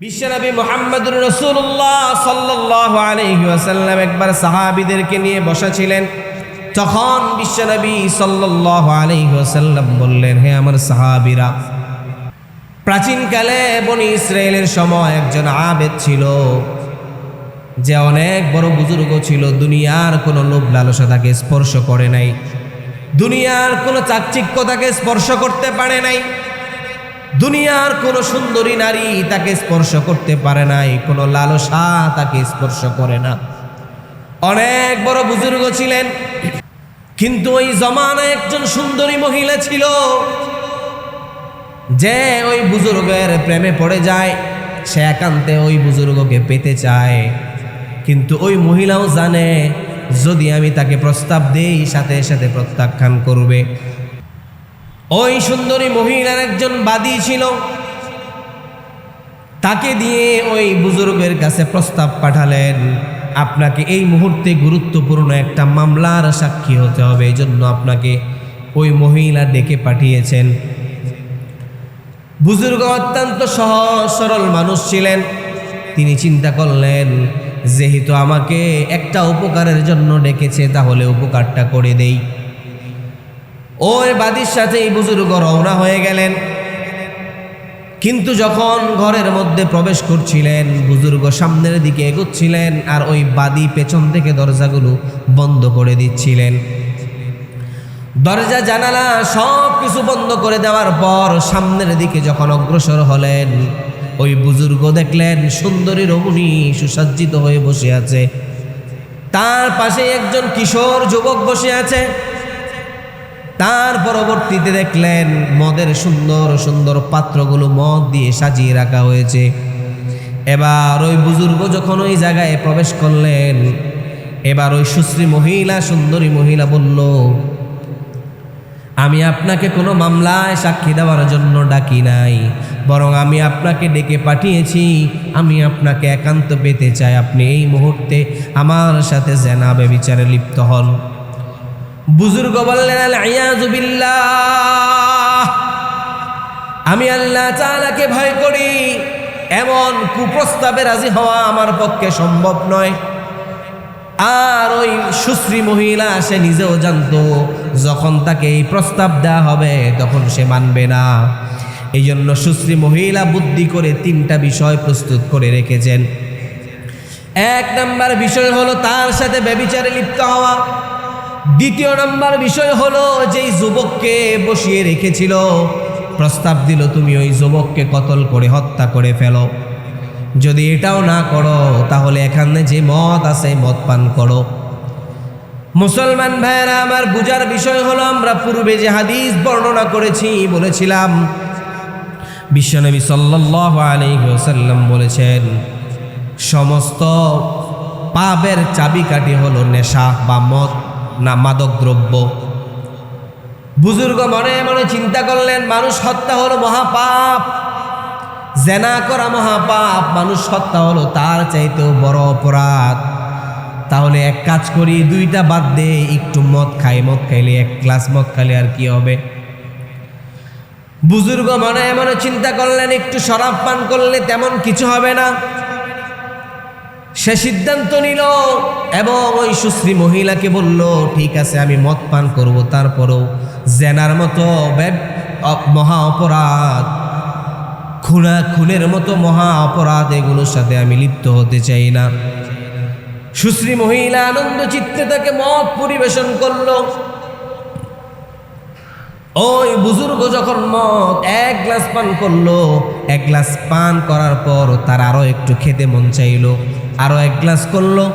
বিশ্বনবী মুহাম্মদুর রাসূলুল্লাহ সাল্লাল্লাহু আলাইহি ওয়াসাল্লাম একবার সাহাবীদেরকে নিয়ে বসা ছিলেন। তখন বিশ্বনবী সাল্লাল্লাহু আলাইহি ওয়াসাল্লাম বললেন, হে আমার সাহাবীরা, প্রাচীনকালে বনি ইসরায়েলের সময় একজন আবেদ ছিল, যে অনেক বড় বুজুর্গ ছিল। দুনিয়ার কোনো লোভ লালসা তাকে স্পর্শ করে নাই, দুনিয়ার কোনো চাকচিক্য তাকে স্পর্শ করতে পারে নাই, দুনিয়ার কোনো সুন্দরী নারী তাকে স্পর্শ করতে পারে নাই, কোনো লালসা তাকে স্পর্শ করে না। অনেক বড় বুজুর্গ ছিলেন, কিন্তু ওই জমানায় একজন সুন্দরী মহিলা ছিল, যে ওই বুজুর্গের প্রেমে পড়ে যায়। সে একান্তে ওই বুজুর্গকে পেতে চায়, কিন্তু ওই মহিলাও জানে যদি আমি তাকে প্রস্তাব দেই সাথে সাথে প্রত্যাখ্যান করবে। ওই সুন্দরী মহিলার একজন বাদী ছিল, তাকে দিয়ে ওই বুজুর্গের কাছে প্রস্তাব পাঠালেন, আপনাকে এই মুহূর্তে গুরুত্বপূর্ণ একটা মামলার সাক্ষী হতে হবে, এই জন্য আপনাকে ওই মহিলা ডেকে পাঠিয়েছেন। বুজুর্গ অত্যন্ত সহজ সরল মানুষ ছিলেন। তিনি চিন্তা করলেন, যেহেতু আমাকে একটা উপকারের জন্য ডেকেছে, তাহলে উপকারটা করে দেই। ওই বাদীর সাথে এই বুজুর্গ রওনা হয়ে গেলেন। কিন্তু যখন ঘরের মধ্যে প্রবেশ করছিলেন, বুজুর্গ সামনের দিকে এগোচ্ছিলেন, আর ওই বাদী পেছন থেকে দরজাগুলো বন্ধ করে দিচ্ছিলেন। দরজা জানালা সব কিছু বন্ধ করে দেওয়ার পর সামনের দিকে যখন অগ্রসর হলেন, ওই বুজুর্গ দেখলেন সুন্দরী রমণী সুসজ্জিত হয়ে বসে আছে, তার পাশে একজন কিশোর যুবক বসে আছে। তার পরবর্তীতে দেখলেন মদের সুন্দর সুন্দর পাত্রগুলো মদ দিয়ে সাজিয়ে রাখা হয়েছে। এবার ওই বুজুর্গ যখন ওই জায়গায় প্রবেশ করলেন, এবার ওই সুশ্রী মহিলা, সুন্দরী মহিলা বলল, আমি আপনাকে কোনো মামলায় সাক্ষী দেওয়ার জন্য ডাকি নাই, বরং আমি আপনাকে ডেকে পাঠিয়েছি, আমি আপনাকে একান্ত পেতে চাই, আপনি এই মুহূর্তে আমার সাথে জেনা ব্যভিচারে লিপ্ত হন। বুজুর্গ বললেন, আল-ইয়াযু বিল্লাহ, আমি আল্লাহ তাআলাকে ভয় করি, এমন কুপ্রস্তাবে রাজি হওয়া আমার পক্ষে সম্ভব নয়। আর ওই সুশ্রী মহিলা, সে নিজেও জানতো যখন তাকে এই প্রস্তাব দেওয়া হবে তখন সে মানবে না। এই জন্য সুশ্রী মহিলা বুদ্ধি করে 3টা বিষয় প্রস্তুত করে রেখেছেন। 1 নম্বর বিষয় হলো তার সাথে ব্যভিচারে লিপ্ত হওয়া। 2 নম্বর বিষয় হলো যেই যুবককে বসিয়ে রেখেছিল, প্রস্তাব দিল তুমি ওই যুবককে কতল করে হত্যা করে ফেলো। যদি এটাও না করো, তাহলে এখানে যে মদ আছে মদ পান করো। মুসলমান ভাইয়েরা আমার, বুঝার বিষয় হলো, আমরা পূর্বে যে হাদিস বর্ণনা করেছি, বলেছিলাম বিশ্বনবী সাল্লাল্লাহু আলাইহি ওয়াসাল্লাম বলেছেন, সমস্ত পাপের চাবিকাঠি হলো নেশা বা মদ না মাদক দ্রব্য। বুজুর্গ মনে মনে চিন্তা করলেন, মানুষ হত্যা হলো মহাপাপ, জেনা করা মহাপাপ, মানুষ হত্যা হলো তার চাইতেও বড় অপরাধ। তাহলে এক কাজ করি, 2টা বাদ দে, একটু মদ খাই, মদ খাইলে 1 গ্লাস মদ খাইলে আর কি হবে। বুজুর্গ মনে মনে চিন্তা করলেন, একটু শরাব পান করলে তেমন কিছু হবে না। সে সিদ্ধান্ত নিল এবং ওই সুশ্রী মহিলাকে বলল, ঠিক আছে আমি মদ পান করব, তারপরও জেনার মতো মহা অপরাধ, খুনের মতো মহা অপরাধ, এগুলোর সাথে আমি লিপ্ত হতে চাই না। সুশ্রী মহিলা আনন্দ চিত্তে তাকে মদ পরিবেশন করলো। ওই বুজুর্গ যখন মদ 1 গ্লাস পান করলো, 1 গ্লাস পান করার পর তার আরো একটু খেতে মন চাইলো, আরো 1 গ্লাস করলো।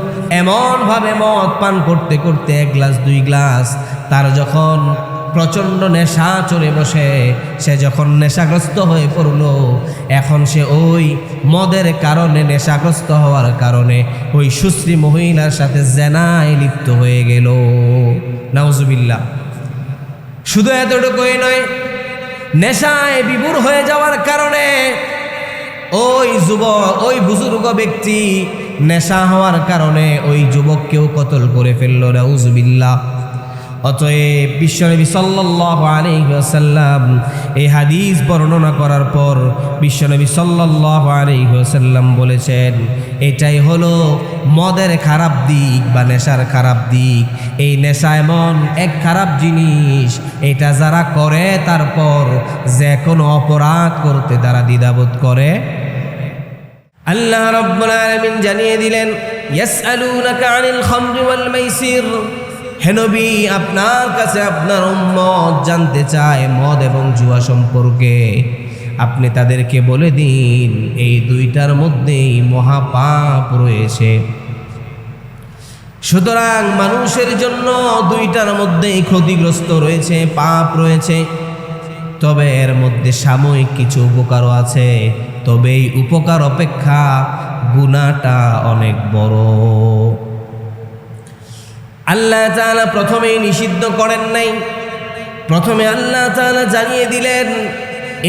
এমন ভাবে মদ পান করতে করতে 1 গ্লাস 2 গ্লাস, তার যখন প্রচণ্ড নেশা চলে বসে, সে যখন নেশাগ্রস্ত হয়ে পড়লো, এখন সে ওই মদের কারণে, নেশাগ্রস্ত হওয়ার কারণে ওই সুশ্রী মহিলার সাথে জেনায় লিপ্ত হয়ে গেল। নাউজুবিল্লাহ। শুধু এতটুকুই নয়, নেশায় বিভোর হয়ে যাওয়ার কারণে ওই বুজুর্গ ব্যক্তি নেশা হওয়ার কারণে ওই যুবককেও কতল করে ফেলল। নাউজুবিল্লাহ। অতএব বিশ্বনবী সাল্লাল্লাহু আলাইহি ওয়াসাল্লাম এই হাদিস বর্ণনা করার পর বিশ্বনবী সাল্লাল্লাহু আলাইহি ওয়াসাল্লাম বলেছেন, এটাই হলো মদের খারাপ দিক বা নেশার খারাপ দিক। এই নেশা এমন এক খারাপ জিনিস, এটা যারা করে তারপর যে কোনো অপরাধ করতে তারা দ্বিধাবোধ করে। আল্লাহ রাব্বুল আলামিন জানিয়ে দিলেন, ইয়াসআলুনাকা আনিল খামরি ওয়াল মাইসির, হে নবী আপনার কাছে আপনার উম্মত জানতে চায় মদ এবং জুয়া সম্পর্কে। আপনি তাদেরকে বলে দিন এই দুইটার মধ্যেই মহাপাপ রয়েছে। সুতরাং মানুষের জন্য দুইটার মধ্যেই ক্ষতিগ্রস্ত রয়েছে, পাপ রয়েছে। তবে এর মধ্যে সাময়িক কিছু উপকারও আছে, তবে এই উপকার অপেক্ষা গুনাহটা অনেক বড়। আল্লাহ তাআলা প্রথমেই নিষিদ্ধ করেন নাই, প্রথমে আল্লাহ তাআলা জানিয়ে দিলেন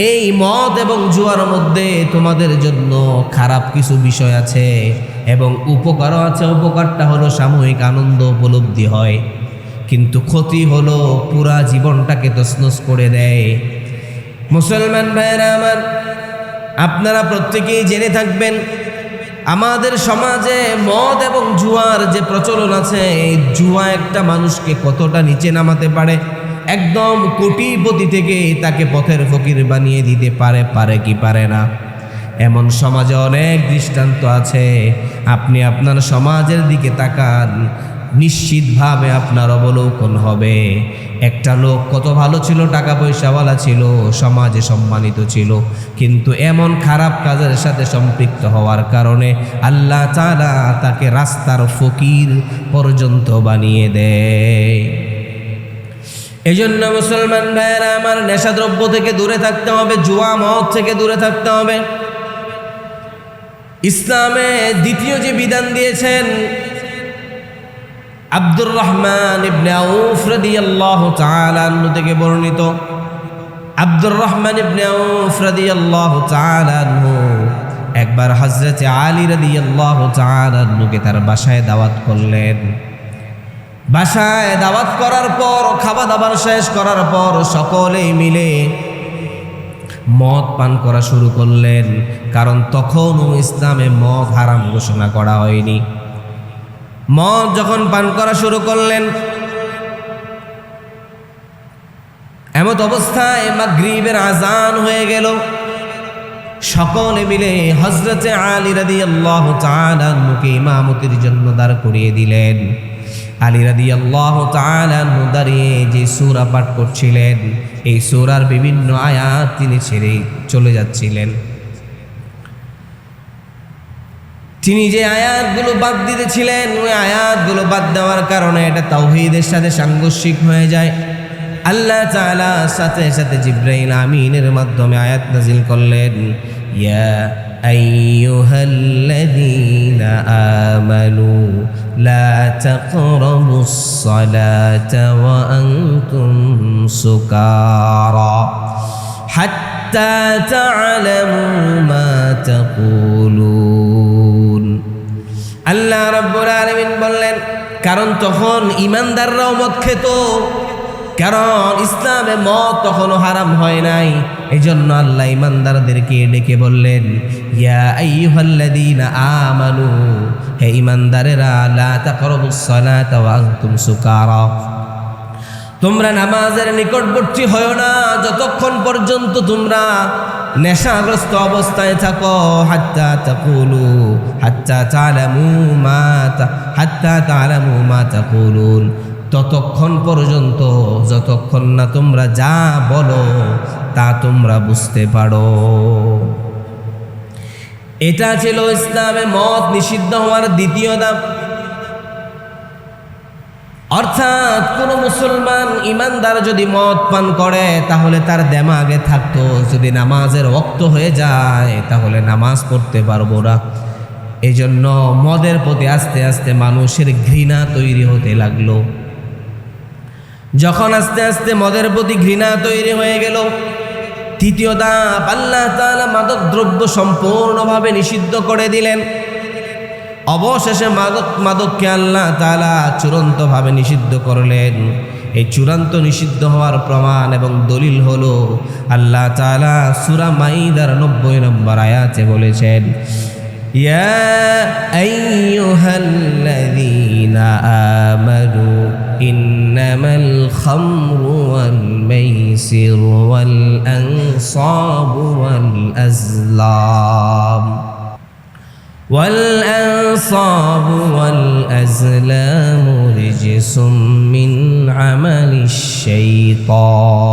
এই মদ এবং জুয়ার মধ্যে তোমাদের জন্য খারাপ কিছু বিষয় আছে এবং উপকারও আছে। উপকারটা হলো সাময়িক আনন্দ উপলব্ধি হয়, কিন্তু ক্ষতি হলো পুরা জীবনটাকে তছনছ করে দেয়। মুসলমান ভাইয়েরা আমার, আপনারা প্রত্যেকেই জেনে থাকবেন আমাদের সমাজে মদ এবং জুয়ার যে প্রচলন আছে, এই জুয়া একটা মানুষকে কতটা নিচে নামাতে পারে, একদম কোটিপতি থেকে তাকে পথের ফকির বানিয়ে দিতে পারে, পারে কি পারে না। এমন সমাজে অনেক দৃষ্টান্ত আছে। আপনি আপনার সমাজের দিকে তাকান, নিশ্চিতভাবে আপনার অবলোকন হবে একটা লোক কত ভালো ছিল, টাকা পয়সাওয়ালা ছিল, সমাজে সম্মানিত ছিল, কিন্তু এমন খারাপ কাজের সাথে সম্পৃক্ত হওয়ার কারণে আল্লাহ তাআলা তাকে রাস্তার ফকির পর্যন্ত বানিয়ে দেয়। এজন্য মুসলমান ভাইয়েরা আমার, নেশাদ্রব্য থেকে দূরে থাকতে হবে, জুয়া মদ থেকে দূরে থাকতে হবে। ইসলামে দ্বিতীয় যে বিধান দিয়েছেন, আব্দুর রহমান ইবনে আউফ রাদিয়াল্লাহু তাআলা আনহু থেকে বর্ণিত। আব্দুর রহমান ইবনে আউফ রাদিয়াল্লাহু তাআলা আনহু একবার হযরত আলী রাদিয়াল্লাহু তাআলা আনহুকে তার বাসায় দাওয়াত করলেন। বাসায় দাওয়াত করার পর, খাওয়া দাবার শেষ করার পর সকলেই মিলে মদ পান করা শুরু করলেন, কারণ তখনও ইসলামে মদ হারাম ঘোষণা করা হয়নি। মদ যখন পান করা শুরু করলেন, এমত অবস্থায় মাগরিবের আজান হয়ে গেল। সকলে মিলে হযরতে আলী রাদিয়াল্লাহু তাআলা আনহুকে ইমামতির জন্য দাঁড় করিয়ে দিলেন। আলী রাদিয়াল্লাহু তাআলা আনহু দাঁড়িয়ে যে সূরা পাঠ করছিলেন, এই সূরার বিভিন্ন আয়াত তিনি ছেড়ে চলে যাচ্ছিলেন। তিনি যে আয়াতগুলো বাদ দিতেছিলেন, ওই আয়াতগুলো বাদ দেওয়ার কারণে এটা তাওহীদের সাথে সাংঘর্ষিক হয়ে যায়। আল্লাহ তাআলা সাথে সাথে জিবরাইল আমিনের মাধ্যমে আয়াত নাজিল করলেন, ইয়া আইয়ুহাল্লাযীনা আমানু লা তাকরাবুস সালাতা ওয়া আনতুম সুকারা হাত্তা তা'লামু মা তাকুলুন। আল্লাহ রাব্বুল আলামিন বললেন, কারণ তখন ঈমানদাররাও মদ খেত, কারণ ইসলামে মদ তখনও হারাম হয় নাই। এজন্য আল্লাহ ঈমানদারদেরকে ডেকে বললেন, ইয়া আইয়ুহাল্লাযীনা আমানু, হে ঈমানদারেরা, লা তাকরাবুস সালাতা ওয়া আনতুম সুকারা, তোমরা নামাজের নিকটবর্তী হয়ো না যতক্ষণ পর্যন্ত তোমরা নেশাগ্রস্ত অবস্থায় থাকো, হাত্তা তাকুলু হাত্তা তা'লামু মা তাকুলুন, ততক্ষণ পর্যন্ত যতক্ষণ না তোমরা যা বলো তা তোমরা বুঝতে পারো। এটা ছিল ইসলামে মদ নিষিদ্ধ হওয়ার দ্বিতীয় ধাপ। অর্থাৎ কোন মুসলমান ইমানদার যদি মদ পান করে, তাহলে তার দেমাগে থাকতো যদি নামাজের ওয়াক্ত হয়ে যায় তাহলে নামাজ পড়তে পারবো না। এই জন্য মদের প্রতি আস্তে আস্তে মানুষের ঘৃণা তৈরি হতে লাগলো। যখন আস্তে আস্তে মদের প্রতি ঘৃণা তৈরি হয়ে গেল, তৃতীয় ধাপ, আল্লাহ তাআলা মাদক দ্রব্য সম্পূর্ণভাবে নিষিদ্ধ করে দিলেন। অবশেষে মাদককে আল্লাহ তাআলা চূড়ান্তভাবে নিষিদ্ধ করলেন। এই চূড়ান্ত নিষিদ্ধ হওয়ার প্রমাণ এবং দলিল হলো আল্লাহ তাআলা সূরা মাইদার 90 নম্বর আয়াতে বলেছেন, ইয়া আইয়ুহাল্লাযীনা আমানু ইন্নামাল খামরু ওয়াল মাইসিরু ওয়াল আনসাবু ওয়াল আজলাম والأنصاب والأزلام رجس من عمل الشيطان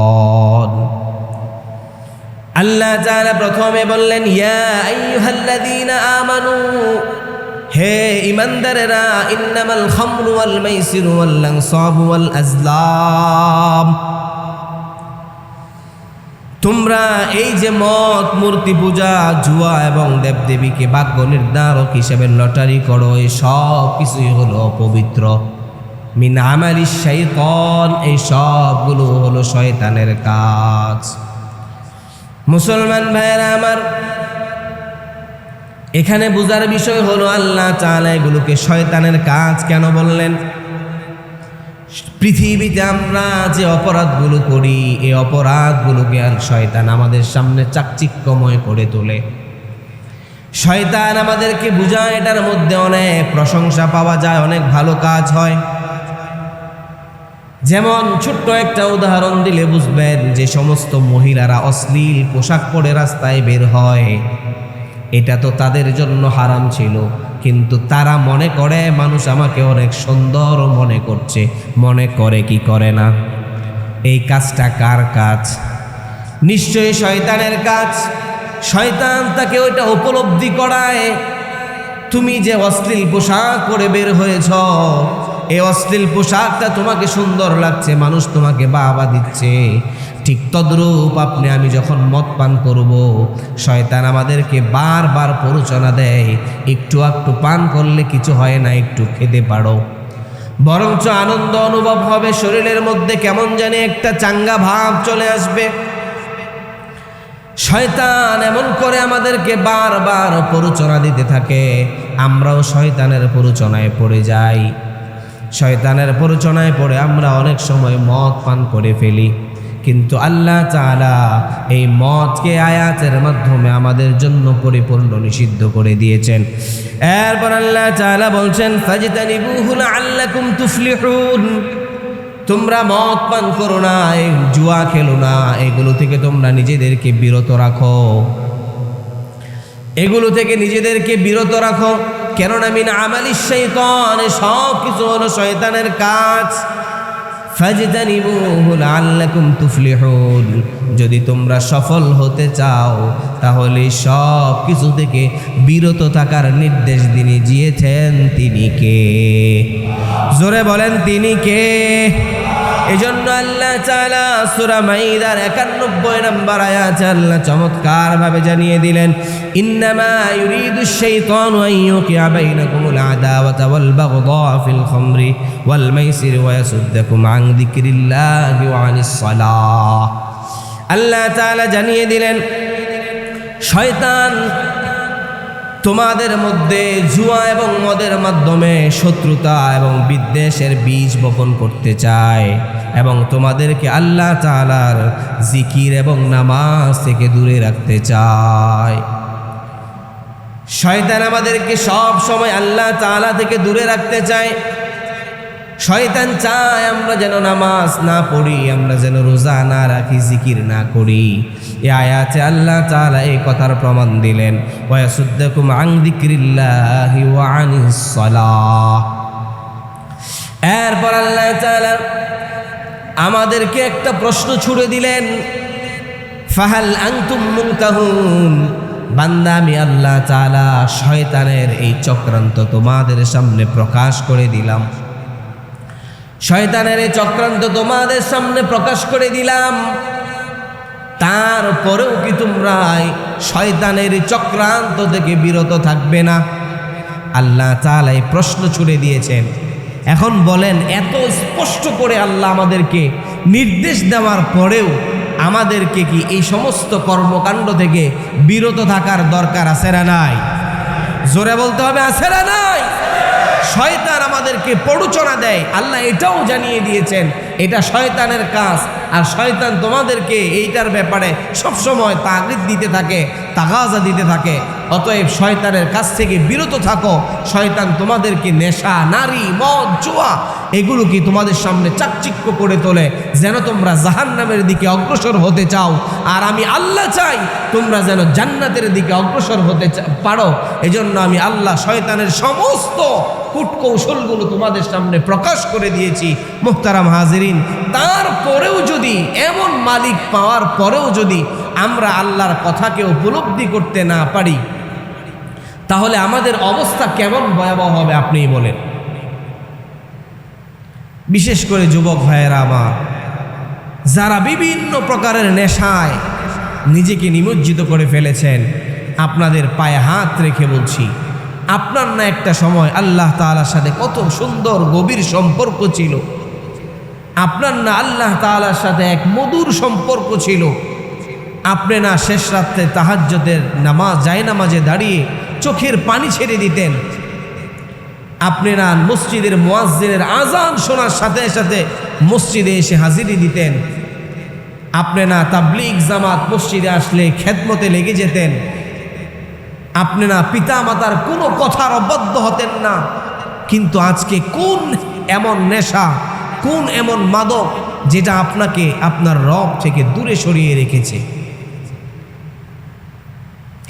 আল্লাহ তাআলা প্রথমে বললেন ইয়া আইয়ুহাল্লাযীনা আমানু, হে ঈমানদারেরা, ইন্নামাল খামরু ওয়াল মাইসিরু ওয়াল আনসাবু ওয়াল আজলাম, তোমরা এই যে মদ, মূর্তি পূজা, জুয়া এবং দেবদেবীকে ভাগ্য নির্ধারক হিসেবে লটারি করো, এই সব কিছুই হলো পবিত্র। মিন আমালিশ শাইতান, এই সবগুলো হলো শয়তানের কাজ। মুসলমান ভাইয়েরা আমার, এখানে বুঝার বিষয় হলো আল্লাহ তাআলা এগুলোকে শয়তানের কাজ কেন বললেন। পৃথিবীতে আমরা যে অপরাধগুলো করি, এই অপরাধগুলোকে আর শয়তান আমাদের সামনে চাকচিক্যময় করে তোলে। শয়তান আমাদেরকে বুঝায় এটার মধ্যে অনেক প্রশংসা পাওয়া যায়, অনেক ভালো কাজ হয়। যেমন ছোট্ট একটা উদাহরণ দিলে বুঝবেন, যে সমস্ত মহিলারা অশ্লীল পোশাক পরে রাস্তায় বের হয়, এটা তো তাদের জন্য হারাম ছিল, কিন্তু তারা মনে করে মানুষ আমাকে অনেক সুন্দর মনে করছে। মনে করে কি করে না? এই কাজটা কার কাজ? নিশ্চয়ই শয়তানের কাজ। শয়তান তাকে ওইটা উপলব্ধি করায়, তুমি যে অশ্লীল পোশাক পরে বের হয়েছ, এই অশ্লীল পোশাকটা তোমাকে সুন্দর লাগছে, মানুষ তোমাকে বাহবা দিচ্ছে। ঠিক তদ্রূপ আমি যখন মদ পান করব, শয়তান আমাদেরকে বারবার প্ররোচনা দেয়, একটু একটু পান করলে কিছু হয় না, একটু খেতে পারো, বরঞ্চ আনন্দ অনুভব হবে, শরীরের মধ্যে কেমন জানি একটা চাঙ্গা ভাব চলে আসবে। শয়তান এমন করে আমাদেরকে বারবার প্ররোচনা দিতে থাকে, আমরাও শয়তানের প্ররোচনায় পড়ে যাই। শয়তানের প্ররোচনায় পড়ে আমরা অনেক সময় মদ পান করে ফেলি, কিন্তু আল্লাহ তাআলা এই মদকে আয়াতের মাধ্যমে আমাদের জন্য পরিপূর্ণ নিষিদ্ধ করে দিয়েছেন। এরপর আল্লাহ তাআলা বলছেন, ফাজতানিবুহু লাআল্লাকুম তুফলিহুন, তোমরা মদ পান করো না, জুয়া খেলো না, এগুলো থেকে তোমরা নিজেদেরকে বিরত রাখো, এগুলো থেকে নিজেদেরকে বিরত রাখো। কেননা মিন আমালিশ শাইতান, সব কিছু হলো শয়তানের কাজ। ফাজতানিবুহু লাআল্লাকুম তুফলিহুন, যদি তোমরা সফল হতে চাও তাহলে সব কিছু থেকে বিরত থাকার নির্দেশ তিনি দিয়েছেন। তিনি কে? জোরে বলেন, তিনি কে? এজন্য আল্লাহ তাআলা সূরা মাইদার 91 নম্বর আয়াতে আল্লাহ চমৎকার ভাবে জানিয়ে দিলেন, ইন্নামা ইউরিদুশ শাইতানু আন ইউকিআ বাইনাকুমুল আদাওয়াতা ওয়াল বাগদা ফিল খামরি ওয়াল মাইসিরি ওয়া ইয়াসুদ্দাকুম আন যিকরিল্লাহি ওয়া আনিস সালাহ। আল্লাহ তাআলা জানিয়ে দিলেন, শয়তান তোমাদের মধ্যে জুয়া এবং মদের মাধ্যমে শত্রুতা এবং বিদ্বেষের বীজ বপন করতে চায় এবং তোমাদেরকে আল্লাহ তাআলার জিকির এবং নামাজ থেকে দূরে রাখতে চায়। শয়তান আমাদেরকে সব সময় আল্লাহ তাআলা থেকে দূরে রাখতে চায়। শয়তান চায় আমরা যেন নামাজ না পড়ি, আমরা যেন রোজা না রাখি, জিকির না করি। এই আয়াতে আল্লাহ তাআলা এই কথার প্রমাণ দিলেন, ওয়া ইয়াসুদ্দাকুম আন যিকরিল্লাহি ওয়া আনিস সালাহ। এরপর আল্লাহ তাআলা আমাদেরকে একটা প্রশ্ন ছুড়ে দিলেন, ফাহাল আনতুম মুনতাহুন, বান্দা আমি আল্লাহ তাআলা শয়তানের এই চক্রান্ত তোমাদের সামনে প্রকাশ করে দিলাম। শয়তানের এই চক্রান্ত তোমাদের সামনে প্রকাশ করে দিলাম, তারপরেও কি তোমরা শয়তানের চক্রান্ত থেকে বিরত থাকবে না? আল্লাহ তাআলা এই প্রশ্ন ছুড়ে দিয়েছেন। এখন বলেন, এত স্পষ্ট করে আল্লাহ আমাদেরকে নির্দেশ দেওয়ার পরেও আমাদেরকে কি এই সমস্ত কর্মকাণ্ড থেকে বিরত থাকার দরকার আছে না নাই? জোরে বলতে হবে, আছে না নাই? শয়তান আমাদেরকে প্ররোচনা দেয়, আল্লাহ এটাও জানিয়ে দিয়েছেন এটা শয়তানের কাজ। আর শয়তান তোমাদেরকে এইটার ব্যাপারে সবসময় তাগিদ দিতে থাকে, তাগাজা দিতে থাকে। অতএব শয়তানের কাছ থেকে বিরত থাকো। শয়তান তোমাদেরকে নেশা, নারী, মদ, জুয়া এগুলো কি তোমাদের সামনে চাকচিক্য করে তোলে যেন তোমরা জাহান্নামের দিকে অগ্রসর হতে চাও। আর আমি আল্লাহ চাই তোমরা যেন জান্নাতের দিকে অগ্রসর হতে পারো। এজন্য আমি আল্লাহ শয়তানের সমস্ত কূটকৌশলগুলো তোমাদের সামনে প্রকাশ করে দিয়েছি। মুহতারাম হাজিরিন, তারপরেও যদি এমন মালিক পাওয়ার পরেও যদি আমরা আল্লাহর কথাকে উপলব্ধি করতে না পারি, তাহলে আমাদের অবস্থা কেমন ভয়াবহ হবে আপনিই বলেন। বিশেষ করে যুবক ভাইয়েরা আমার, যারা বিভিন্ন প্রকারের নেশায় নিজেকে নিমজ্জিত করে ফেলেছেন, আপনাদের পায়ে হাত রেখে বলছি, আপনার না একটা সময় আল্লাহ তাআলার সাথে কত সুন্দর গভীর সম্পর্ক ছিল, আপনার না আল্লাহ তাআলার সাথে এক মধুর সম্পর্ক ছিল। আপনি না শেষ রাত্রে তাহাজ্জুদের নামাজ জায়নামাজে দাঁড়িয়ে চোখের পানি ছেড়ে দিতেন, আপনি না মসজিদের মুয়াজ্জিনের আজান শোনার সাথে সাথে মসজিদে এসে হাজিরি দিতেন, আপনি না তাবলীগ জামাত মসজিদে আসলে খেদমতে লেগে যেতেন, আপনি না পিতা মাতার কোনো কথার অবাধ্য হতেন না। কিন্তু আজকে কোন এমন নেশা, কোন এমন মাদক যেটা আপনাকে আপনার রব থেকে দূরে সরিয়ে রেখেছে?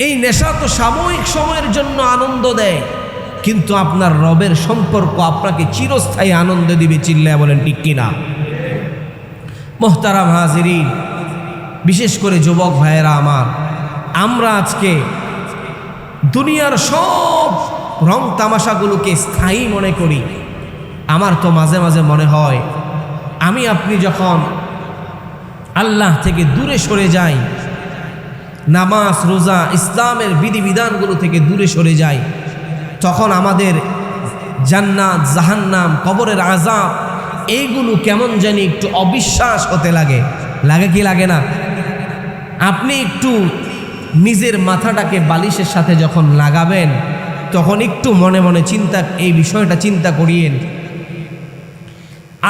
এই নেশা তো সাময়িক সময়ের জন্য আনন্দ দেয়, কিন্তু আপনার রবের সম্পর্ক আপনাকে চিরস্থায়ী আনন্দ দিবে। চিল্লায় বলেন ঠিক কিনা? মুহতারাম হাজিরিন, বিশেষ করে যুবক ভাইয়েরা আমার, আমরা আজকে দুনিয়ার সব রং তামাশাগুলোকে স্থায়ী মনে করি। আমার তো মাঝে মাঝে মনে হয় আমি আপনি যখন আল্লাহ থেকে দূরে সরে যাই, নামাজ রোজা ইসলামের বিধিবিধানগুলো থেকে দূরে সরে যাই, তখন আমাদের জান্নাত, জাহান্নাম, কবরের আযাব এইগুলো কেমন জানি একটু অবিশ্বাস হতে লাগে। লাগে কি লাগে না? আপনি একটু নিজের মাথাটাকে বালিশের সাথে যখন লাগাবেন, তখন একটু মনে মনে এই বিষয়টা চিন্তা করিয়েন।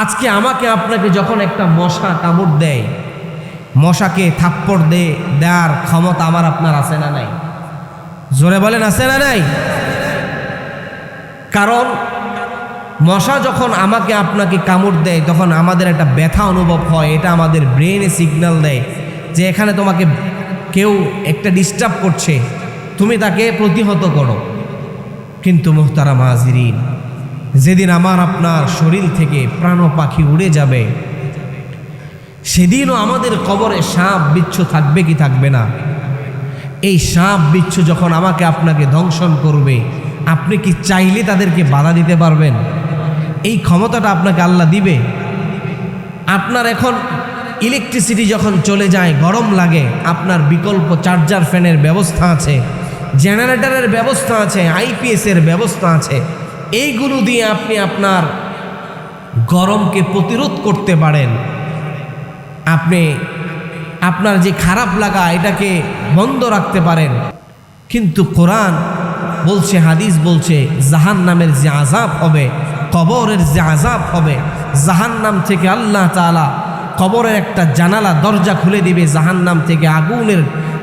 আজকে আমাকে আপনাকে যখন একটা মশা কামড় দেয়, মশাকে থাপ্পড় দেওয়ার ক্ষমতা আমার আপনার আছে না নাই? জোরে বলেন, আছে না নাই? কারণ মশা যখন আমাকে আপনাকে কামড় দেয়, তখন আমাদের একটা ব্যথা অনুভব হয়। এটা আমাদের ব্রেনে সিগন্যাল দেয় যে এখানে তোমাকে কেউ একটা ডিস্টার্ব করছে, তুমি তাকে প্রতিহত করো। কিন্তু মুহতারাম হাজিরিন, যেদিন আমার আপনার শরীর থেকে প্রাণ পাখি উড়ে যাবে, সেদিনও আমাদের কবরে সাপ বিচ্ছু থাকবে কি থাকবে না? এই সাপ বিচ্ছু যখন আমাকে আপনাকে দংশন করবে, আপনি কি চাইলে তাদেরকে বাধা দিতে পারবেন? এই ক্ষমতাটা আপনাকে আল্লাহ দিবে? আপনার এখন ইলেকট্রিসিটি যখন চলে যায়, গরম লাগে, আপনার বিকল্প চার্জার ফ্যানের ব্যবস্থা আছে, জেনারেটরের ব্যবস্থা আছে, আইপিএসের ব্যবস্থা আছে। এইগুলো দিয়ে আপনি আপনার গরমকে প্রতিরোধ করতে পারেন। আপনি আপনার যে খারাপ লাগা এটাকে বন্ধ রাখতে পারেন। কিন্তু কোরআন বলছে, হাদিস বলছে, জাহান্নামের যে আযাব হবে, কবরের যে আযাব হবে, জাহান্নাম থেকে আল্লাহ তাআলা কবরের একটা জানালা দরজা খুলে দিবে, জাহান্নাম থেকে আগুনের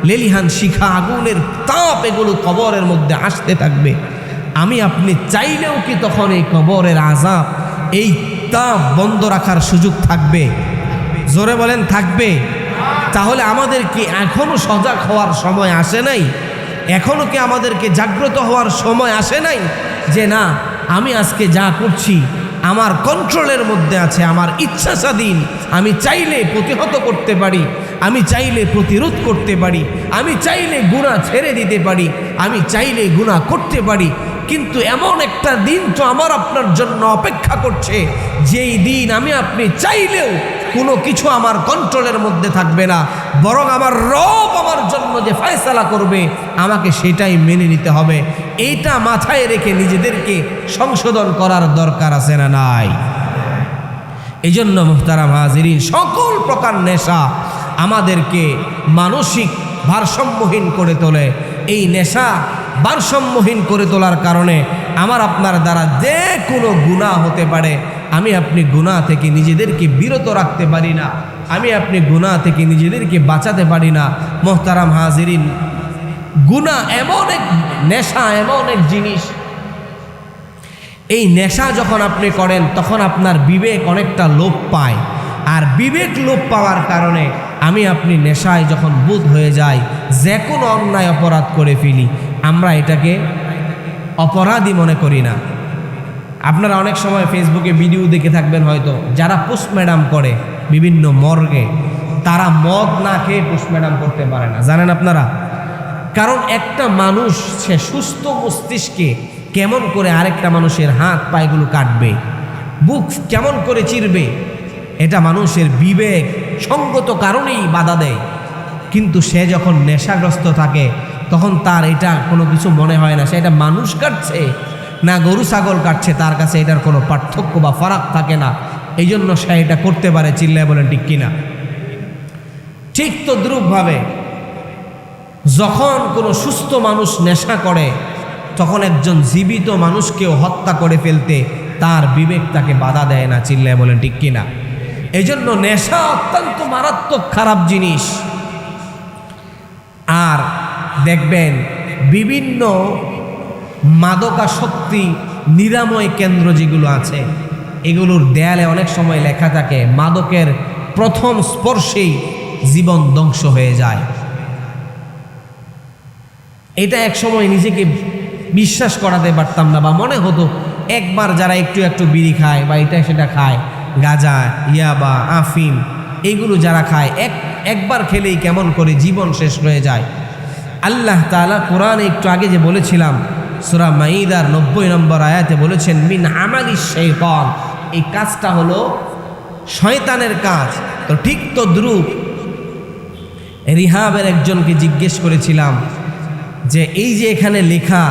লেলিহান শিখা, আগুনের তাপ এগুলো কবরের মধ্যে আসতে থাকবে। আমি আপনি চাইলেও কি তখন এই কবরের আযাব, এই তাপ বন্ধ রাখার সুযোগ থাকবে? জোরে বলেন, থাকবে? তাহলে আমাদের কি এখনো সজাগ হওয়ার সময় আসে নাই? এখনো কি আমাদেরকে জাগ্রত হওয়ার সময় আসে নাই যে না, আমি আজকে যা করছি আমার কন্ট্রোলের মধ্যে আছে, আমার ইচ্ছা স্বাধীন, আমি চাইলে প্রতিহত করতে পারি, আমি চাইলে প্রতিরোধ করতে পারি, আমি চাইলে গুনাহ ছেড়ে দিতে পারি, আমি চাইলে গুনাহ করতে পারি। কিন্তু এমন একটা দিন তো আমার আপনার জন্য অপেক্ষা করছে, যেই দিন আমি আপনি চাইলেও কোনো কিছু আমার কন্ট্রোলের মধ্যে থাকবে না, বরং আমার রব আমার জন্য যে ফয়সালা করবে আমাকে সেটাই মেনে নিতে হবে। এইটা মাথায় রেখে নিজেদেরকে সংশোধন করার দরকার আছে না নাই? এই জন্য মুহতারাম হাজিরিন, সকল প্রকার নেশা আমাদেরকে মানসিক ভারসাম্যহীন করে তোলে। এই নেশা ভারসাম্যহীন করে তোলার কারণে আমার আপনার দ্বারা যে কোনো গুনাহ হতে পারে, আমি আপনি গুনাহ থেকে নিজেদেরকে বিরত রাখতে পারি না, আমি আপনি গুনাহ থেকে নিজেদেরকে বাঁচাতে পারি না। মোহতারাম হাজিরিন, গুনাহ এমন এক নেশা, এমন এক জিনিস, এই নেশা যখন আপনি করেন তখন আপনার বিবেক অনেকটা লোপ পায়, আর বিবেক লোপ পাওয়ার কারণে আমি আপনি নেশায় যখন বুঁদ হয়ে যাই, যে কোনো অন্যায় অপরাধ করে ফেলি, আমরা এটাকে অপরাধী মনে করি না। আপনারা অনেক সময় ফেসবুকে ভিডিও দেখে থাকবেন হয়তো, যারা পোস্টম্যাডাম করে বিভিন্ন মর্গে, তারা মদ না খেয়ে পোস্টম্যাডাম করতে পারে না, জানেন আপনারা? কারণ একটা মানুষ সে সুস্থ মস্তিষ্কে কেমন করে আরেকটা মানুষের হাত পায়েগুলো কাটবে, বুক কেমন করে চিরবে, এটা মানুষের বিবেক সঙ্গত কারণেই বাধা দেয়। কিন্তু সে যখন নেশাগ্রস্ত থাকে তখন তার এটা কোনো কিছু মনে হয় না, সে এটা মানুষ কাটছে না গরু ছাগল কাটছে, তার কাছে এটার কোনো পার্থক্য বা ফারাক থাকে না, এই জন্য সে এটা করতে পারে। চিল্লায় বলেন ঠিক কিনা? ঠিক তদ্রূপভাবে যখন কোনো সুস্থ মানুষ নেশা করে, তখন একজন জীবিত মানুষকেও হত্যা করে ফেলতে তার বিবেক তাকে বাধা দেয় না। চিল্লায় বলেন ঠিক কিনা? এই জন্য নেশা অত্যন্ত মারাত্মক খারাপ জিনিস। আর দেখবেন বিভিন্ন মাদকাসক্তি নিরাময় কেন্দ্র যেগুলো আছে, এগুলোর দেয়ালে অনেক সময় লেখা থাকে মাদকের প্রথম স্পর্শেই জীবন ধ্বংস হয়ে যায়। এটা এক সময় নিজেকে বিশ্বাস করাতে পারতাম না, বা মনে হতো একবার যারা একটু একটু বিড়ি খায় বা এটা সেটা খায়, গাঁজা, ইয়াবা, আফিম, এইগুলো যারা খায় একবার খেলেই কেমন করে জীবন শেষ হয়ে যায়। আল্লাহ তাআলা কোরআনে একটু আগে যে বলেছিলাম, সূরা মাঈদার 90 নম্বর আয়াতে বলেছেন, মিন আমালিশ শাইতান, এই কাজটা হলো শয়তানের কাজ। তো ঠিক তদ্রূপ রিহাবের একজনকে জিজ্ঞেস করেছিলাম যে এই যে এখানে লেখা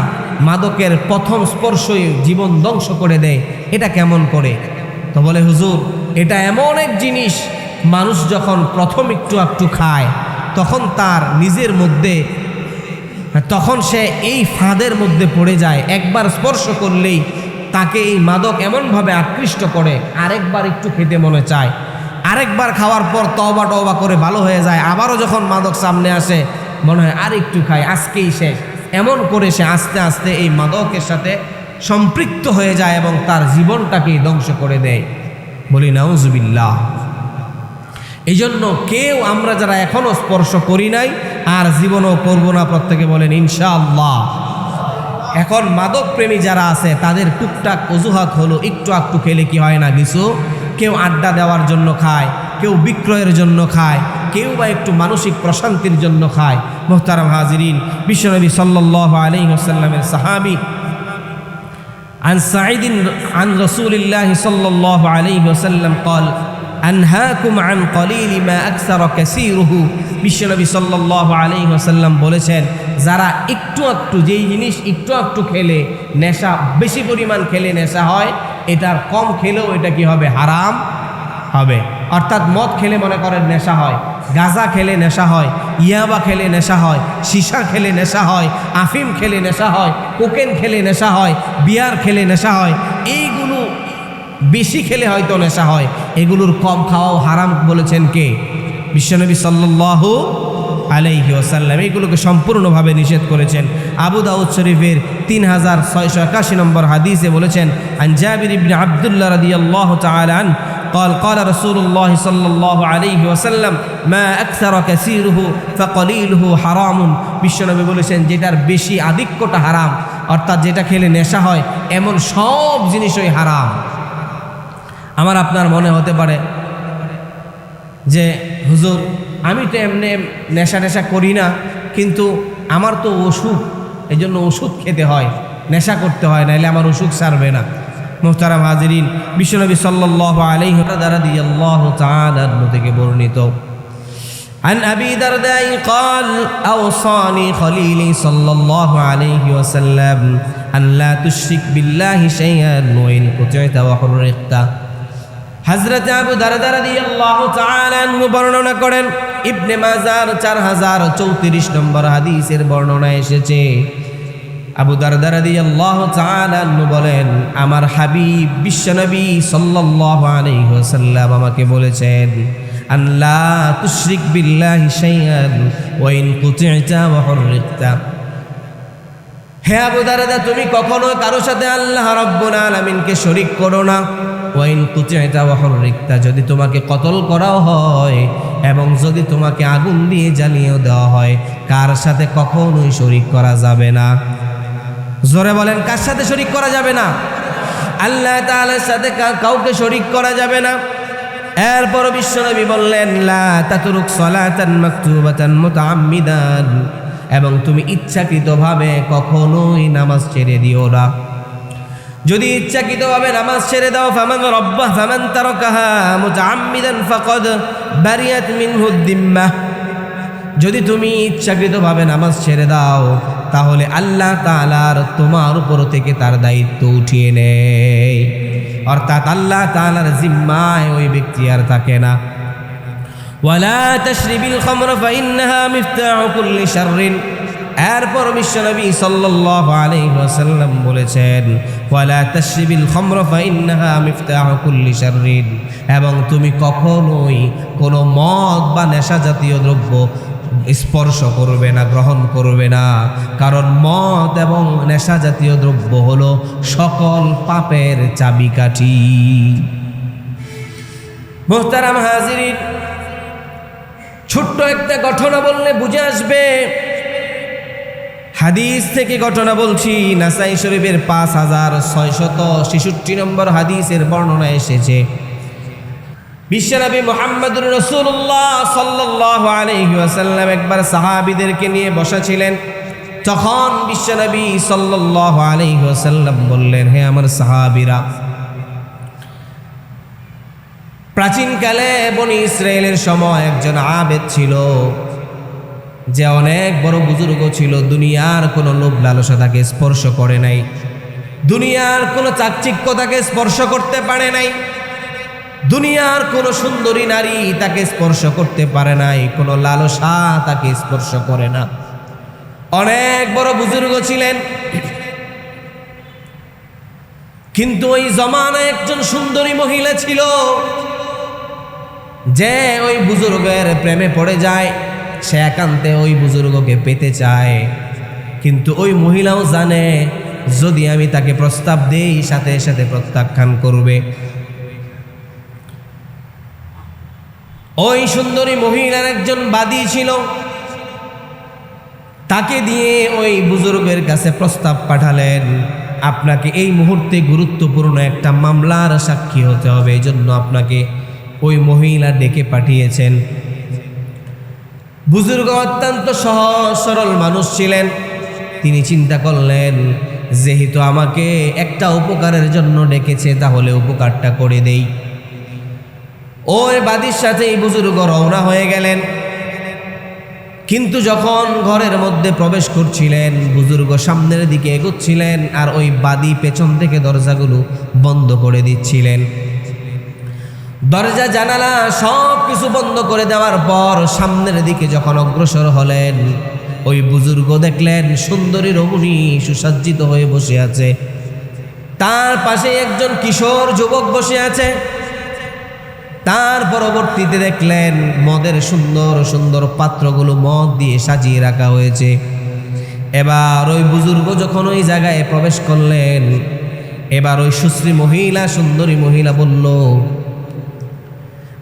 মাদকের প্রথম স্পর্শই জীবন ধ্বংস করে দেয়, এটা কেমন করে? তো বলে, হুজুর, এটা এমন এক জিনিস, মানুষ যখন প্রথম একটু একটু খায় তখন তার নিজের মধ্যে, তখন সে এই ফাঁদের মধ্যে পড়ে যায়। একবার স্পর্শ করলেই তাকে এই মাদক এমনভাবে আকৃষ্ট করে, আরেকবার একটু খেতে মনে চায়, আরেকবার খাওয়ার পর তওবা টওবা করে ভালো হয়ে যায়, আবারও যখন মাদক সামনে আসে মনে হয় আর একটু খাই, আজকেই শেষ। এমন করে সে আস্তে আস্তে এই মাদকের সাথে সম্পৃক্ত হয়ে যায় এবং তার জীবনটাকেই ধ্বংস করে দেয়। বলি নাউজুবিল্লাহ। এই জন্য কেউ আমরা যারা এখনো স্পর্শ করি নাই আর জীবনও করব না, প্রত্যেকে বলেন ইনশাআল্লাহ। এখন মাদক প্রেমী যারা আছে তাদের টুকটাক অজুহাত হলো, একটু একটু খেলে কি হয় না কিছু, কেউ আড্ডা দেওয়ার জন্য খায়, কেউ বিক্রয়ের জন্য খায়, কেউ বা একটু মানসিক প্রশান্তির জন্য খায়। মুহতারাম হাজিরিন, বিশ্বনবী সাল্লাল্লাহু আলাইহি ওয়াসাল্লামের সাহাবী عن سعيد عن رسول الله صلى الله عليه وسلم قال أنهاكم عن قليل ما أكثر كثيره। বিশ্বনবী সাল্লাল্লাহু আলাইহি ওয়াসাল্লাম বলেছেন, যারা একটু একটু, যেই জিনিস একটু একটু খেলে নেশা, বেশি পরিমাণ খেলে নেশা হয়, এটার কম খেলেও এটা কি হবে? হারাম হবে। অর্থাৎ মদ খেলে মনে করেন নেশা হয়, গাঁজা খেলে নেশা হয়, ইয়াবা খেলে নেশা হয়, সীসা খেলে নেশা হয়, আফিম খেলে নেশা হয়, কোকেন খেলে নেশা হয়, বিয়ার খেলে নেশা হয়, এইগুলো বেশি খেলে হয়তো নেশা হয়, এগুলোর কম খাওয়াও হারাম বলেছেন কে? বিশ্বনবী সাল্লাল্লাহু আলাইহি ওয়াসাল্লাম। এইগুলোকে সম্পূর্ণভাবে নিষেধ করেছেন। আবু দাউদ শরীফের 3681 নম্বর হাদিসে বলেছেন, আন জাবির ইবনে আব্দুল্লাহ রাদিয়াল্লাহু তাআলা আন قال قال رسول الله صلى الله عليه وسلم ما أكثر كثيره فقليله حرام। বিশ্বনবী বলেছেন, যেটার বেশি আধিক্যটা হারাম, অর্থাৎ যেটা খেলে নেশা হয় এমন সব জিনিসই হারাম। আমার আপনার মনে হতে পারে যে হুজুর, আমি তো এমনি নেশা করি না, কিন্তু আমার তো অসুখ, এই জন্য ওষুধ খেতে হয়, নেশা করতে হয়, নাইলে আমার অসুখ সারবে না। মুহতারাম হাজিরিন, বিশ্বনবী সাল্লাল্লাহু আলাইহি রাদিয়াল্লাহু তাআলা থেকে বর্ণিত, عن أبي درداء قال أوصاني خليلي صلى الله عليه وسلم أن لا تشرك بالله شيئا وإن قطعت وحرقت। হযরত আবু দারদা রাদিয়াল্লাহু তাআলা আনহু বর্ণনা করেন, ইবনে মাজার 4034 নম্বর হাদিসের বর্ণনা এসেছে, আবু দারদা রাদিয়াল্লাহু তাআলা আনহু বলেন, আমার হাবিব বিশ্বনবী সাল্লাল্লাহু আলাইহি ওয়াসাল্লাম আমাকে বলেছেন, আল্লাহ তুশরিক বিল্লাহি শাইআন ওয়া ইন কুতি'তা ওয়া হুররিকতা। হে আবু দারদা, তুমি কখনো কারো সাথে আল্লাহ রাব্বুল আলামিনকে শরীক করো না। ওয়া ইন কুতি'তা ওয়া হুররিকতা, যদি তোমাকে কতল করাও হয় এবং যদি তোমাকে আগুন দিয়ে জ্বালিয়েও দেওয়া হয়, কার সাথে কখনোই শরীক করা যাবে না। জোরে বলেন, কার সাথে শরীক করা যাবে না? আল্লাহ তাআলার সাথে কাউকে শরীক করা যাবে না। এরপর বিশ্বনবী বললেন, লা তাতরুক সালাতান মাকতুবাতান মুতাআম্মিদান, এবং তুমি ইচ্ছাকৃতভাবে কখনোই নামাজ ছেড়ে দিও না। যদি ইচ্ছাকৃতভাবে নামাজ ছেড়ে দাও, ফামান তারাকাহা মুতাআম্মিদান ফাকাদ বারিয়াত মিনহু যিম্মাহ, যদি তুমি ইচ্ছাকৃতভাবে নামাজ ছেড়ে দাও তাহলে আল্লাহ তাআলার তোমার উপর থেকে তার দায়িত্ব উঠিয়ে নেয়, অর্থাৎ আল্লাহ তাআলার জিম্মায় ওই ব্যক্তি আর থাকে না। ওয়ালা তাশরিবিল খামরা ফাইন্নাহা মিফতাহু কুল্লি শাররিন, এরপর বিশ্বনবী সাল্লাল্লাহু আলাইহি ওয়াসাল্লাম বলেছেন, ওয়ালা তাশরিবিল খামরা ফাইন্নাহা মিফতাহু কুল্লি শাররিন, এবং তুমি কখনোই কোনো মদ বা নেশা জাতীয় দ্রব্য স্পর্শ করবে না, গ্রহণ করবে না, কারণ মদ এবং নেশা জাতীয় দ্রব্য হলো সকল পাপের চাবিকাঠি। মুহতারাম হাজিরিন, ছোট্ট একটা ঘটনা বললে বুঝে আসবে। হাদিস থেকে ঘটনা বলছি, নাসাই শরীফের 5666 নম্বর হাদিসের বর্ণনা এসেছে। বিশ্বনবী মুহাম্মদুর রাসূলুল্লাহ সাল্লাল্লাহু আলাইহি ওয়াসাল্লাম একবার সাহাবীদেরকে নিয়ে বসা ছিলেন। তখন বিশ্বনবী সাল্লাল্লাহু আলাইহি ওয়াসাল্লাম বললেন, হে আমার সাহাবীরা, প্রাচীনকালে বনি ইসরায়েলের সময় একজন আবেদ ছিল, যে অনেক বড় বুজুর্গ ছিল। দুনিয়ার কোনো লোভ লালসা তাকে স্পর্শ করে নাই, দুনিয়ার কোনো চাকচিক্য তাকে স্পর্শ করতে পারে নাই, দুনিয়ার কোনো সুন্দরী নারী তাকে স্পর্শ করতে পারে নাই, কোনো লালসা তাকে স্পর্শ করে না। অনেক বড় বুজুর্গ ছিলেন, কিন্তু ওই জমানায় একজন সুন্দরী মহিলা ছিল, যে ওই বুজুর্গের প্রেমে পড়ে যায়। সে একান্তে ওই বুজুর্গকে পেতে চায়, কিন্তু ওই মহিলাও জানে যদি আমি তাকে প্রস্তাব দেই সাথে সাথে প্রত্যাখ্যান করবে। ওই সুন্দরী মহিলার একজন বাদী ছিল, তাকে দিয়ে ওই বুজুর্গের কাছে প্রস্তাব পাঠালেন, আপনাকে এই মুহূর্তে গুরুত্বপূর্ণ একটা মামলার সাক্ষী হতে হবে, এই জন্য আপনাকে ওই মহিলা ডেকে পাঠিয়েছেন। বুজুর্গ অত্যন্ত সহজ সরল মানুষ ছিলেন। তিনি চিন্তা করলেন, যেহেতু আমাকে একটা উপকারের জন্য ডেকেছে, তাহলে উপকারটা করে দেই। ওই বাদীর সাথে এই বুজুর্গ রওনা হয়ে গেলেন। কিন্তু যখন ঘরের মধ্যে প্রবেশ করছিলেন, বুজুর্গ সামনের দিকে এগোচ্ছিলেন, আর ওই বাদী পেছন থেকে দরজাগুলো বন্ধ করে দিচ্ছিলেন। দরজা জানালা সব কিছু বন্ধ করে দেওয়ার পর সামনের দিকে যখন অগ্রসর হলেন, ওই বুজুর্গ দেখলেন সুন্দরী রমণী সুসজ্জিত হয়ে বসে আছে, তার পাশে একজন কিশোর যুবক বসে আছে। তার পরবর্তীতে দেখলেন মদের সুন্দর সুন্দর পাত্রগুলো মদ দিয়ে সাজিয়ে রাখা হয়েছে। এবার ওই বুজুর্গ যখন ওই জায়গায় প্রবেশ করলেন, এবার ওই সুশ্রী মহিলা, সুন্দরী মহিলা বলল,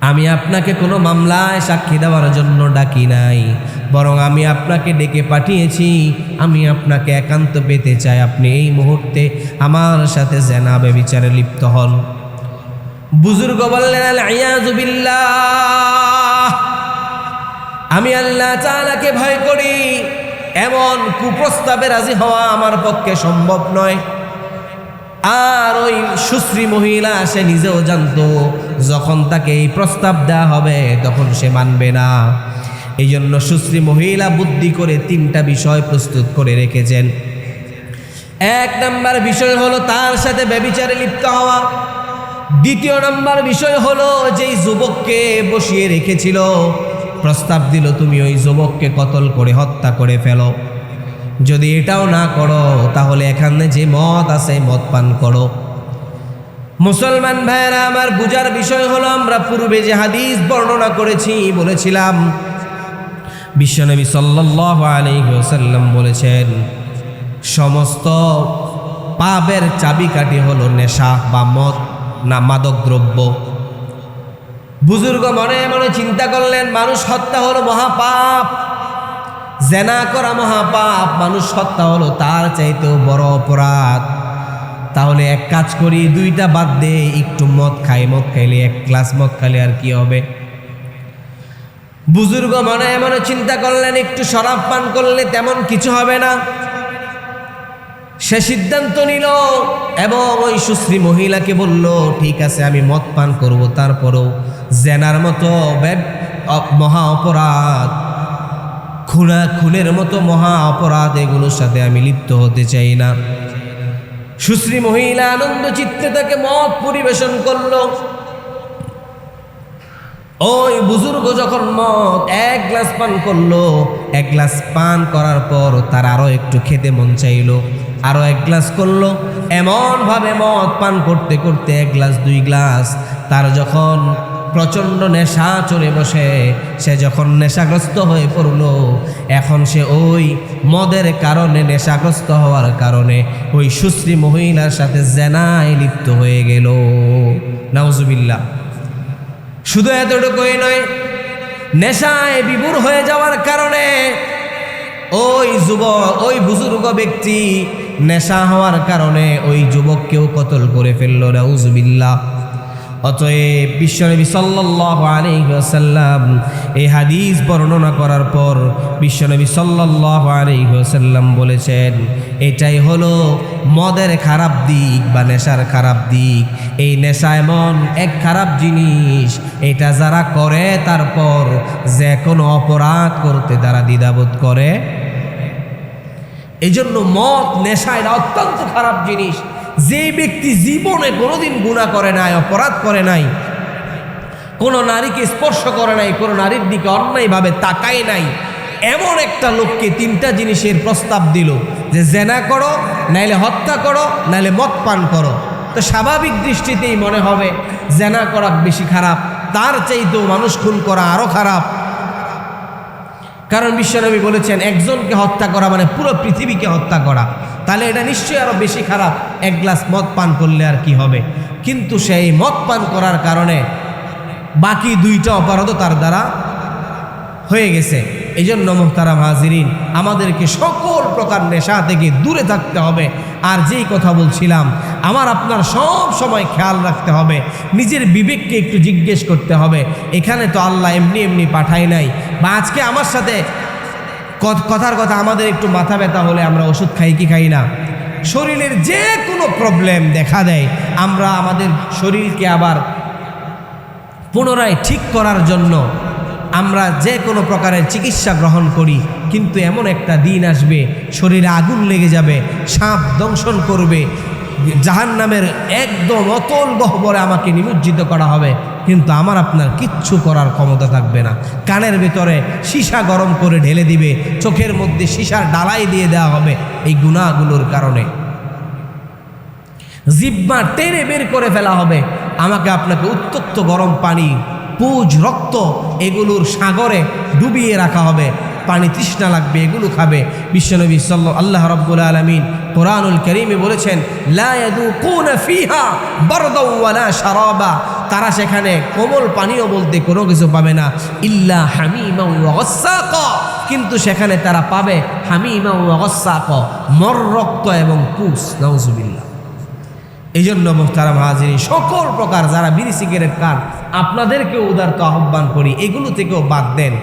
আমি আপনাকে কোনো মামলায় সাক্ষী দেওয়ার জন্য ডাকি নাই, বরং আমি আপনাকে ডেকে পাঠিয়েছি, আমি আপনাকে একান্ত পেতে চাই, আপনি এই মুহূর্তে আমার সাথে জেনা ব্যভিচারে লিপ্ত হন। বুজুর্গ বললেন, আল-ইয়াযু বিল্লাহ, আমি আল্লাহ তাআলাকে ভয় করি, এমন কুপ্রস্তাবে রাজি হওয়া আমার পক্ষে সম্ভব নয়। আর ওই সুশ্রী মহিলা সে নিজেও জানতো যখন তাকে এই প্রস্তাব দেওয়া হবে তখন সে মানবে না। এই জন্য সুশ্রী মহিলা বুদ্ধি করে 3টা বিষয় প্রস্তুত করে রেখেছেন। 1 নাম্বার বিষয় হলো তার সাথে ব্যভিচারে লিপ্ত হওয়া। 2 নাম্বার বিষয় হলো যেই যুবককে বসিয়ে রেখেছিল, প্রস্তাব দিল তুমি ওই যুবককে কতল করে হত্যা করে ফেলো। যদি এটাও না করো তাহলে এখানে যে মদ আছে মদ পান করো। মুসলমান ভাইয়েরা আমার, বুঝার বিষয় হলো আমরা পূর্বে যে হাদিস বর্ণনা করেছি, বলেছিলাম বিশ্বনবী সাল্লাল্লাহু আলাইহি ওয়াসাল্লাম বলেছেন সমস্ত পাপের চাবিকাঠি হলো নেশা বা মদ না মাদক দ্রব্য। বুজুর্গ মনে মনে চিন্তা করলেন মানুষ হত্যা হলো মহাপাপ, জেনা করা মহাপাপ, মানুষ হত্যা হলো তার চাইতেও বড় অপরাধ। তাহলে এক কাজ করি, দুইটা বাদ দে, একটু মদ খাই, মদ খাইলে এক গ্লাস মদ খাইলে আর কি হবে। বুজুর্গ মনে মনে চিন্তা করলেন একটু শরাব পান করলে তেমন কিছু হবে না। সে সিদ্ধান্ত নিল এবং ওই সুশ্রী মহিলাকে বলল ঠিক আছে আমি মদ পান করব, তারপরও জেনার মতো মহা অপরাধ, খুনের মতো মহা অপরাধ এগুলোর সাথে আমি লিপ্ত হতে চাই না। সুশ্রী মহিলা আনন্দ চিত্তে তাকে মদ পরিবেশন করলো। ওই বুজুর্গ যখন মদ এক গ্লাস পান করলো, এক গ্লাস পান করার পর তার আরো একটু খেতে মন চাইলো, আরো এক গ্লাস করলো। এমন ভাবে মদ পান করতে করতে এক গ্লাস দুই গ্লাস, তার যখন প্রচণ্ড নেশা চলে বসে, সে যখন নেশাগ্রস্ত হয়ে পড়লো, এখন সে ওই মদের কারণে, নেশাগ্রস্ত হওয়ার কারণে ওই সুশ্রী মহিলার সাথে জেনায় লিপ্ত হয়ে গেল। নাউজুবিল্লাহ। শুধু এতটুকুই নয়, নেশায় বিভোর হয়ে যাওয়ার কারণে ওই বুজুর্গ ব্যক্তি নেশা হওয়ার কারণে ওই যুবককেও কতল করে ফেলল। নাউজুবিল্লাহ। অতএব বিশ্বনবী সাল্লাল্লাহু আলাইহি ওয়াসাল্লাম এই হাদিস বর্ণনা করার পর বিশ্বনবী সাল্লাল্লাহু আলাইহি ওয়াসাল্লাম বলেছেন এটাই হলো মদের খারাপ দিক বা নেশার খারাপ দিক। এই নেশা এমন এক খারাপ জিনিস, এটা যারা করে তারপর যে কোনো অপরাধ করতে তারা দ্বিধাবোধ করে। এই জন্য মদ, নেশা এটা অত্যন্ত খারাপ জিনিস। যে ব্যক্তি জীবনে কোনোদিন গুনাহ করে নাই, অপরাধ করে নাই, কোনো নারীকে স্পর্শ করে নাই, কোনো নারীর দিকে অন্যায়ভাবে তাকায় নাই, এমন একটা লোককে তিনটা জিনিসের প্রস্তাব দিল যে জেনা করো, নাইলে হত্যা করো, নাইলে মদ পান করো, তো স্বাভাবিক দৃষ্টিতেই মনে হবে জেনা করা বেশি খারাপ, তার চাইতেও মানুষ খুন করা আরো খারাপ। কারণ বিশ্বনবী বলেছেন একজনকে হত্যা করা মানে পুরো পৃথিবীকে হত্যা করা, তাহলে এটা নিশ্চয়ই আরো বেশি খারাপ। এক গ্লাস মদ পান করলে আর কি হবে, কিন্তু সেই মদ পান করার কারণে বাকি দুইটা অপরাধও তার দ্বারা হয়ে গেছে। এই জন্য মুহতারাম হাজিরিন, আমাদেরকে সকল প্রকার নেশা থেকে দূরে থাকতে হবে। আর যেই কথা বলছিলাম, আমার আপনার সব সময় খেয়াল রাখতে হবে, নিজের বিবেককে একটু জিজ্ঞেস করতে হবে, এখানে তো আল্লাহ এমনি এমনি পাঠায় নাই। বা আজকে আমার সাথে কথার কথা আমাদের একটু মাথা ব্যথা হলে আমরা ওষুধ খাই কি খাই না? শরীরের যে কোনো প্রবলেম দেখা দেয়, আমরা আমাদের শরীরকে আবার পুনরায় ঠিক করার জন্য আমরা যে কোনো প্রকারের চিকিৎসা গ্রহণ করি, কিন্তু এমন একটা দিন আসবে শরীরে আগুন লেগে যাবে, সাপ দংশন করবে, জাহান্নামের একদম অতল গহ্বরে আমাকে নিমজ্জিত করা হবে, কিন্তু আমার আপনার কিচ্ছু করার ক্ষমতা থাকবে না। কানের ভিতরে সীসা গরম করে ঢেলে দিবে, চোখের মধ্যে সীসার ডালাই দিয়ে দেওয়া হবে এই গুনাহগুলোর কারণে। জিহ্বা টেনে বের করে ফেলা হবে, আমাকে আপনাকে উত্তপ্ত গরম পানি, পুজ, রক্ত এগুলোর সাগরে ডুবিয়ে রাখা হবে, পানি তৃষ্ণা লাগবে, এগুলো খাবে। বিশ্বনবী আল্লাহ রাব্বুল আলামিন কোরআনুল কারীমে বলেছেন লা ইয়াযুকুনা ফিহা বারদাও ওয়ালা শারাবা, তারা সেখানে কোমল পানীয় বলতে কোনো কিছু পাবে না, ইল্লা হামিমা ওয়া গাসসাকা, কিন্তু সেখানে তারা পাবে হামিমা ওয়া গাসসাকা, মর রক্ত এবং পুষ। নাউজুবিল্লাহ। এই জন্য মুহতারাম হাজিরিন, সকল প্রকার যারা বিড়ি সিগারেট খান, আপনাদেরকেও উদারত আহ্বান করি এগুলো থেকেও বাদ দেন,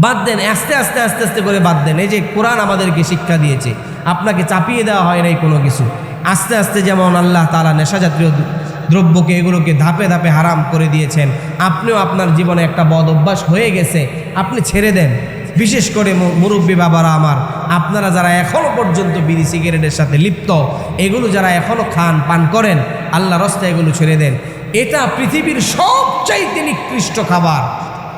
বাদ দেন, আস্তে আস্তে আস্তে আস্তে করে বাদ দেন। এই যে কোরআন আমাদেরকে শিক্ষা দিয়েছে, আপনাকে চাপিয়ে দেওয়া হয় নাই কোনো কিছু। আস্তে আস্তে যেমন আল্লাহ তাআলা নেশা জাতীয় দ্রব্যকে, এগুলোকে ধাপে ধাপে হারাম করে দিয়েছেন, আপনিও আপনার জীবনে একটা বদ অভ্যাস হয়ে গেছে, আপনি ছেড়ে দেন। বিশেষ করে মুরব্বী বাবারা আমার, আপনারা যারা এখনও পর্যন্ত বিড়ি সিগারেটের সাথে লিপ্ত, এগুলো যারা এখনও খান পান করেন, আল্লাহর রাস্তায় এগুলো ছেড়ে দেন। এটা পৃথিবীর সবচাইতে নিকৃষ্ট খাবার।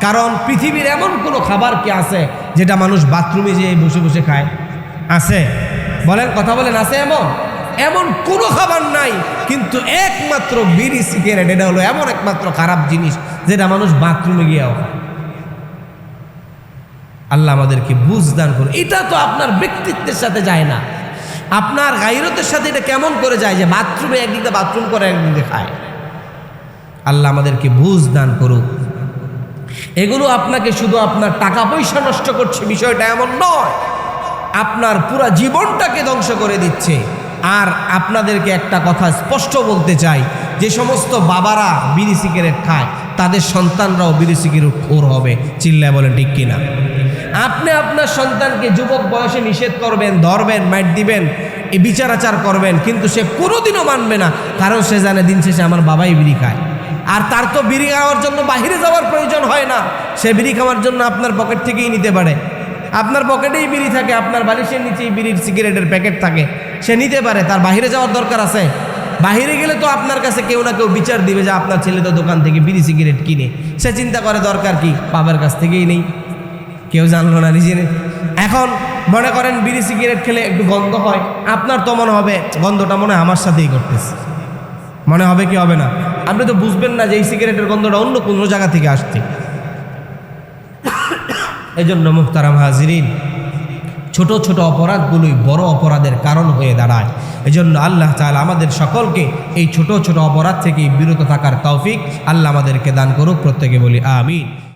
কারণ পৃথিবীর এমন কোনো খাবার কি আছে যেটা মানুষ বাথরুমে যেয়ে বসে বসে খায়? আছে? বলেন, কথা বলেন, আছে এমন? এমন কোনো খাবার নাই, কিন্তু একমাত্র বিড়ি সিগারেট এটা হলো এমন একমাত্র খারাপ জিনিস যেটা মানুষ বাথরুমে গিয়েও খায়। আল্লাহ আমাদেরকে বুঝ দান করুন। এটা তো আপনার ব্যক্তিত্বের সাথে যায় না, আপনার গায়রতের সাথে এটা কেমন করে যায় যে বাথরুমে একদিকে বাথরুম করে একদিকে খায়? আল্লাহ আমাদেরকে বুঝ দান করুক। এগুলো আপনাকে শুধু আপনার টাকা পয়সা নষ্ট করছে বিষয়টা এমন নয়, আপনার পুরা জীবনটাকে ধ্বংস করে দিচ্ছে। আর আপনাদেরকে একটা কথা স্পষ্ট বলতে চাই, যে সমস্ত বাবারা বিড়ি সিগারেট খায় তাদের সন্তানরাও বিড়ি সিগারেট খোর হবে। চিল্লায় বলেন ঠিক কিনা? আপনি আপনার সন্তানকে যুবক বয়সে নিষেধ করবেন, ধরবেন, মাইট দিবেন, এই বিচার আচার করবেন, কিন্তু সে কোনোদিনও মানবে না, কারণ সে জানে দিন শেষে আমার বাবাই বিড়ি খায়। আর তার তো বিড়ি খাওয়ার জন্য বাহিরে যাওয়ার প্রয়োজন হয় না, সে বিড়ি খাওয়ার জন্য আপনার পকেট থেকেই নিতে পারে। আপনার পকেটেই বিড়ি থাকে, আপনার বালিশের নিচেই বিড়ির সিগারেটের প্যাকেট থাকে, সে নিতে পারে। তার বাহিরে যাওয়ার দরকার আছে? বাহিরে গেলে তো আপনার কাছে কেউ না কেউ বিচার দিবে যে আপনার ছেলে তো দোকান থেকে বিড়ি সিগারেট কিনে। সে চিন্তা করে দরকার কি, বাবার কাছ থেকেই নেই, কেউ জানলো না, নিজে নেই। এখন মনে করেন বিড়ি সিগারেট খেলে একটু গন্ধ হয়, আপনার তো মনে হবে গন্ধটা মনে হয় আমার সাথেই করতেছে, মনে হবে কি হবে না? আপনি তো বুঝবেন না যে এই সিগারেটের গন্ধটা অন্য কোনো জায়গা থেকে আসছে। এই জন্য মুহতারাম হাজিরিন, ছোট ছোট অপরাধগুলোই বড় অপরাধের কারণ হয়ে দাঁড়ায়। এজন্য আল্লাহ তাআলা আমাদের সকলকে এই ছোট ছোট অপরাধ থেকে বিরত থাকার তৌফিক আল্লাহ আমাদেরকে দান করুক। প্রত্যেকে বলি আমিন।